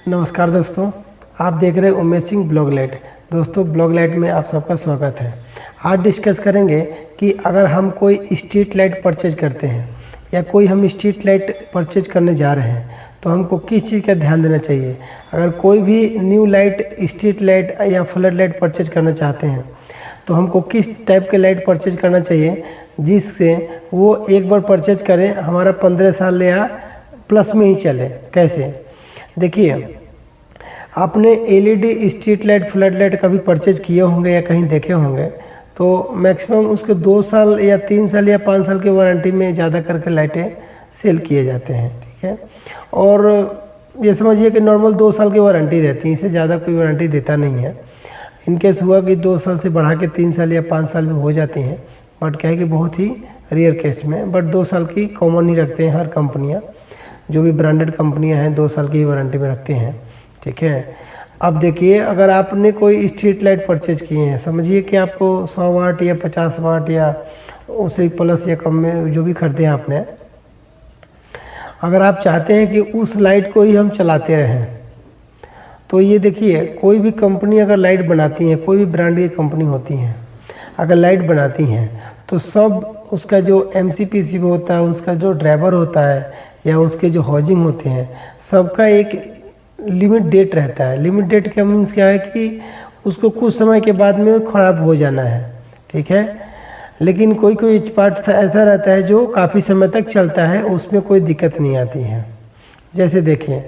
नमस्कार दोस्तों, आप देख रहे हैं उमेश सिंह ब्लॉग लाइट। दोस्तों, ब्लॉग लाइट में आप सबका स्वागत है। आज डिस्कस करेंगे कि अगर हम कोई स्ट्रीट लाइट परचेज करते हैं या कोई हम स्ट्रीट लाइट परचेज करने जा रहे हैं तो हमको किस चीज़ का ध्यान देना चाहिए। अगर कोई भी न्यू लाइट, स्ट्रीट लाइट या फ्लड लाइट परचेज करना चाहते हैं तो हमको किस टाइप के लाइट परचेज करना चाहिए जिससे वो एक बार परचेज करें, हमारा 15 साल या प्लस में ही चले। कैसे, देखिए, आपने LED street light, flood light कभी परचेज किए होंगे या कहीं देखे होंगे तो मैक्सिमम उसके 2 साल या 3 साल या 5 साल की वारंटी में ज़्यादा करके लाइटें सेल किए जाते हैं, ठीक है। और ये समझिए कि नॉर्मल 2 साल की वारंटी रहती है, इससे ज़्यादा कोई वारंटी देता नहीं है। इनकेस हुआ कि 2 साल से बढ़ा के 3 साल या 5 साल में हो जाती हैं, बट क्या है कि बहुत ही रेयर केस में, बट 2 साल की कॉमन ही रखते हैं हर कंपनियाँ। जो भी ब्रांडेड कंपनियाँ हैं 2 साल की ही वारंटी में रखते हैं, ठीक है। अब देखिए, अगर आपने कोई स्ट्रीट लाइट परचेज किए हैं, समझिए कि आपको 100 वाट या 50 वाट या उससे प्लस या कम में जो भी खरीदे हैं आपने, अगर आप चाहते हैं कि उस लाइट को ही हम चलाते रहें तो ये देखिए, कोई भी कंपनी अगर लाइट बनाती है, कोई भी ब्रांड की कंपनी होती है, अगर लाइट बनाती हैं तो सब उसका जो MCPCB होता है, उसका जो ड्राइवर होता है या उसके जो हाउजिंग होते हैं, सबका एक लिमिट डेट रहता है। लिमिट डेट का मीन्स क्या है कि उसको कुछ समय के बाद में ख़राब हो जाना है, ठीक है। लेकिन कोई कोई पार्ट ऐसा रहता है जो काफ़ी समय तक चलता है, उसमें कोई दिक्कत नहीं आती है। जैसे देखिए,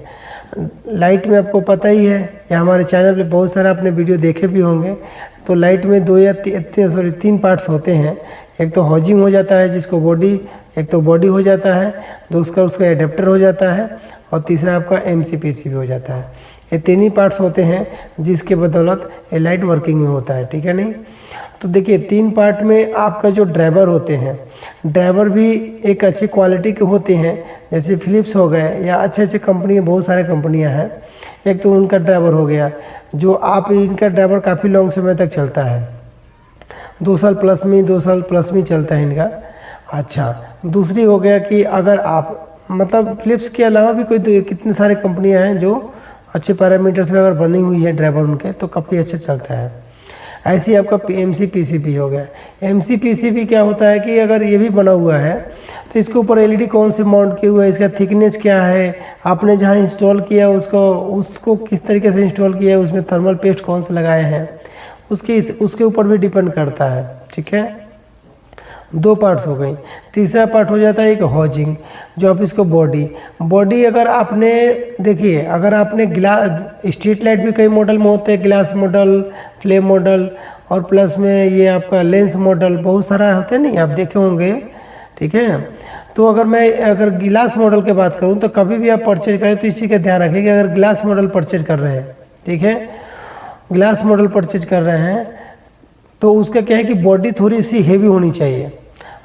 लाइट में आपको पता ही है या हमारे चैनल पे बहुत सारा आपने वीडियो देखे भी होंगे, तो लाइट में 2 या 3 पार्ट्स होते हैं। एक तो हाउजिंग हो जाता है जिसको बॉडी, एक तो बॉडी हो जाता है, दूसरा उसका एडेप्टर हो जाता है और तीसरा आपका MCPCB हो जाता है। ये 3 ही पार्ट्स होते हैं जिसके बदौलत ये लाइट वर्किंग में होता है, ठीक है नहीं। तो देखिए, 3 पार्ट में आपका जो ड्राइवर होते हैं, ड्राइवर भी एक अच्छी क्वालिटी के होते हैं, जैसे फिलिप्स हो गए या अच्छे अच्छे कंपनी, बहुत सारे कंपनियां हैं। एक तो उनका ड्राइवर हो गया जो आप, इनका ड्राइवर काफ़ी लॉन्ग समय तक चलता है, 2 साल प्लस में चलता है इनका। अच्छा, दूसरी हो गया कि अगर आप मतलब फिलिप्स के अलावा भी कोई कितने सारे कंपनियां हैं जो अच्छे पैरामीटर्स में अगर बनी हुई है ड्राइवर उनके, तो काफ़ी अच्छा चलता है। ऐसे ही आपका MCPCB हो गया। MCPCB क्या होता है कि अगर ये भी बना हुआ है तो इसके ऊपर LED कौन से माउंट किया हुआ है, इसका थिकनेस क्या है, आपने जहाँ इंस्टॉल किया उसको किस तरीके से इंस्टॉल किया है, उसमें थर्मल पेस्ट कौन से लगाए हैं, उसके ऊपर भी डिपेंड करता है, ठीक है। 2 पार्ट्स हो गई। तीसरा पार्ट हो जाता है एक हाउजिंग, जो आप इसको बॉडी अगर आपने, देखिए, अगर आपने स्ट्रीट लाइट भी कई मॉडल में होते हैं, ग्लास मॉडल, फ्लेम मॉडल और प्लस में ये आपका लेंस मॉडल, बहुत सारा होते हैं, नहीं आप देखे होंगे, ठीक है। तो अगर गिलास मॉडल की बात करूँ तो कभी भी आप परचेज करें तो इसी का ध्यान रखें कि अगर ग्लास मॉडल परचेज कर रहे हैं, ठीक है, ग्लास मॉडल परचेज कर रहे हैं तो उसका क्या है कि बॉडी थोड़ी सी हेवी होनी चाहिए।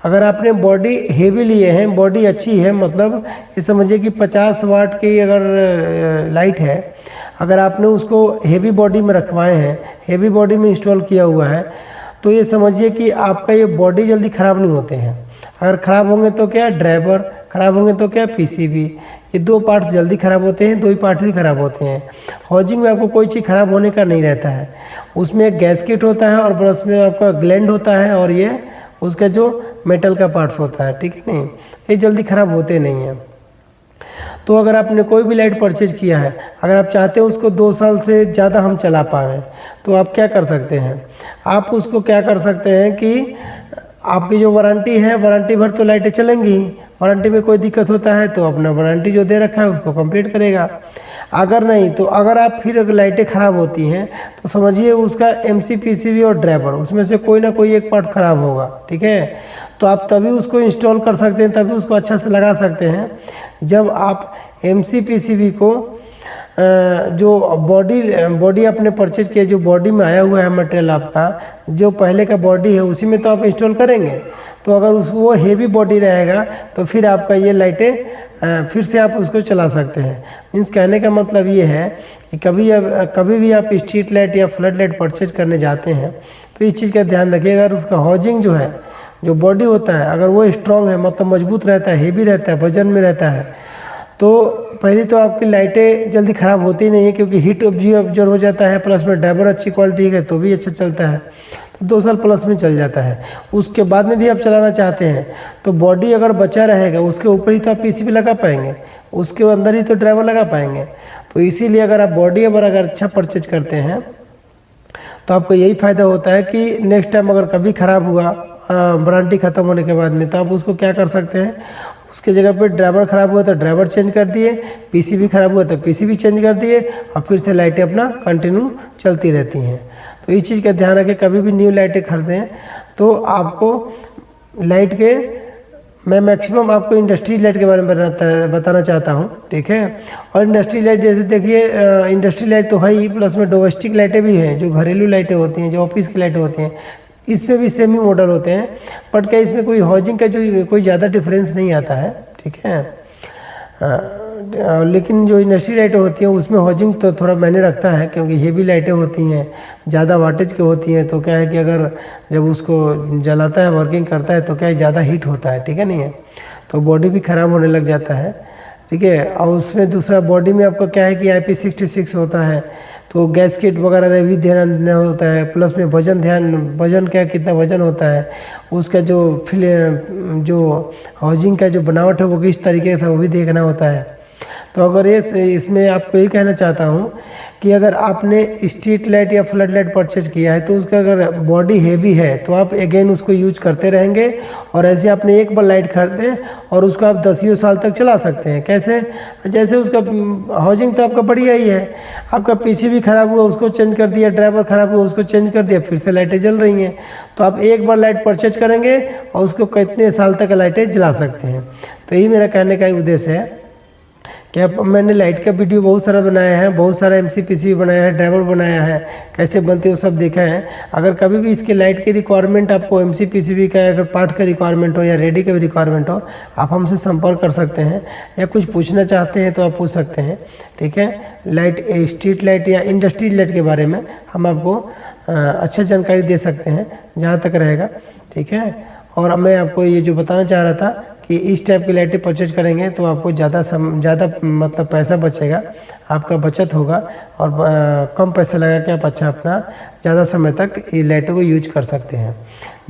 अगर आपने बॉडी हेवी लिए हैं, बॉडी अच्छी है, मतलब ये समझिए कि 50 वाट की अगर लाइट है, अगर आपने उसको हेवी बॉडी में रखवाए हैं, हेवी बॉडी में इंस्टॉल किया हुआ है, तो ये समझिए कि आपका ये बॉडी जल्दी ख़राब नहीं होते हैं। अगर ख़राब होंगे तो क्या ड्राइवर, ख़राब होंगे तो क्या PCB, ये 2 पार्ट्स जल्दी ख़राब होते हैं, 2 ही पार्ट्स ही ख़राब होते हैं। हाउजिंग में आपको कोई चीज़ ख़राब होने का नहीं रहता है, उसमें एक गैसकेट होता है और प्लस में आपका ग्लैंड होता है और ये उसका जो मेटल का पार्ट्स होता है, ठीक है नहीं, ये जल्दी ख़राब होते नहीं हैं। तो अगर आपने कोई भी लाइट परचेज किया है, अगर आप चाहते हैं उसको 2 साल से ज़्यादा हम चला पाएँ तो आप क्या कर सकते हैं, आप उसको क्या कर सकते हैं कि आपकी जो वारंटी है, वारंटी भर तो लाइटें चलेंगी, वारंटी में कोई दिक्कत होता है तो अपना वारंटी जो दे रखा है उसको कंप्लीट करेगा। अगर नहीं तो अगर आप फिर अगर लाइटें ख़राब होती हैं तो समझिए उसका MCPCB और ड्राइवर, उसमें से कोई ना कोई एक पार्ट ख़राब होगा, ठीक है। तो आप तभी उसको इंस्टॉल कर सकते हैं, तभी उसको अच्छा से लगा सकते हैं जब आप MCPCB को जो बॉडी आपने परचेज किया, जो बॉडी में आया हुआ है मटेरियल आपका, जो पहले का बॉडी है उसी में तो आप इंस्टॉल करेंगे। तो अगर वो हेवी बॉडी रहेगा तो फिर आपका ये लाइटें फिर से आप उसको चला सकते हैं। मीन्स कहने का मतलब ये है कि कभी भी आप स्ट्रीट लाइट या फ्लड लाइट परचेज करने जाते हैं तो इस चीज़ का ध्यान रखिए, अगर उसका हाउजिंग जो है, जो बॉडी होता है, अगर वो स्ट्रॉन्ग है, मतलब मजबूत रहता है, हेवी रहता है, वजन में रहता है, तो पहले तो आपकी लाइटें जल्दी ख़राब होती नहीं है, क्योंकि हीट ऑब्जर्व हो जाता है, प्लस में ड्राइवर अच्छी क्वालिटी का तो भी अच्छा चलता है, तो 2 साल प्लस में चल जाता है। उसके बाद में भी आप चलाना चाहते हैं तो बॉडी अगर बचा रहेगा उसके ऊपर ही तो आप पीसीबी लगा पाएंगे, उसके अंदर ही तो ड्राइवर लगा पाएंगे। तो इसीलिए अगर आप बॉडी अगर अच्छा परचेज करते हैं तो आपको यही फ़ायदा होता है कि नेक्स्ट टाइम अगर कभी ख़राब हुआ वारंटी ख़त्म होने के बाद में, तो आप उसको क्या कर सकते हैं, उसके जगह पे ड्राइवर ख़राब हुआ तो ड्राइवर चेंज कर दिए, पीसीबी ख़राब हुआ तो पीसीबी चेंज कर दिए, और फिर से लाइटें अपना कंटिन्यू चलती रहती हैं। तो इस चीज़ का ध्यान रखें, कभी भी न्यू लाइटें खरीदें तो आपको लाइट के, मैं मैक्सिमम आपको इंडस्ट्री लाइट के बारे में बताना चाहता हूँ, ठीक है। और इंडस्ट्री लाइट जैसे देखिए, इंडस्ट्री लाइट तो है ही, प्लस में डोमेस्टिक लाइटें भी हैं, जो घरेलू लाइटें होती हैं, जो ऑफिस की लाइटें होती हैं, इसमें भी सेम ही मॉडल होते हैं। बट क्या इसमें कोई हाउजिंग का जो कोई ज़्यादा डिफरेंस नहीं आता है, ठीक है। लेकिन जो इंडस्ट्री लाइटें होती हैं उसमें हाउजिंग तो थोड़ा मायने रखता है, क्योंकि हेवी लाइटें होती हैं, ज़्यादा वाटेज की होती हैं, तो क्या है कि अगर जब उसको जलाता है, वर्किंग करता है, तो क्या है ज़्यादा हीट होता है, ठीक है नहीं है, तो बॉडी भी ख़राब होने लग जाता है, ठीक है। और उसमें दूसरा बॉडी में आपका क्या है कि IP66 होता है, तो गैसकेट वगैरह भी ध्यान देना होता है, प्लस में वजन क्या कितना वजन होता है, उसका जो हाउजिंग का जो बनावट है वो किस तरीके से वो भी देखना होता है। तो अगर इसमें आपको यही कहना चाहता हूँ कि अगर आपने स्ट्रीट लाइट या फ्लड लाइट परचेज किया है तो उसका अगर बॉडी हेवी है तो आप अगेन उसको यूज करते रहेंगे, और ऐसे आपने एक बार लाइट खरीदे और उसको आप 10 साल तक चला सकते हैं। कैसे, जैसे उसका हाउजिंग तो आपका बढ़िया ही है, आपका पीसीबी खराब हुआ उसको चेंज कर दिया, ड्राइवर खराब हुआ उसको चेंज कर दिया, फिर से लाइटें जल रही हैं। तो आप एक बार लाइट परचेज करेंगे और उसको कितने साल तक लाइटें जला सकते हैं। तो यही मेरा कहने का उद्देश्य है कि मैंने लाइट का वीडियो बहुत सारा बनाया है, बहुत सारा MCPCB बनाया है, ड्राइवर बनाया है, कैसे बनते हैं वो सब देखा है। अगर कभी भी इसके लाइट की रिक्वायरमेंट आपको MCPCB का अगर पार्ट का रिक्वायरमेंट हो या रेडी का भी रिक्वायरमेंट हो, आप हमसे संपर्क कर सकते हैं, या कुछ पूछना चाहते हैं तो आप पूछ सकते हैं, ठीक है। लाइट, स्ट्रीट लाइट या इंडस्ट्री लाइट के बारे में हम आपको अच्छा जानकारी दे सकते हैं जहाँ तक रहेगा, ठीक है। और अब मैं आपको ये जो बताना चाह रहा था कि इस टाइप की लाइटें परचेज करेंगे तो आपको ज़्यादा मतलब पैसा बचेगा, आपका बचत होगा, और कम पैसा लगा के आप अच्छा अपना ज़्यादा समय तक ये लाइटों को यूज कर सकते हैं।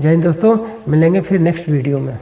जय हिंद दोस्तों, मिलेंगे फिर नेक्स्ट वीडियो में।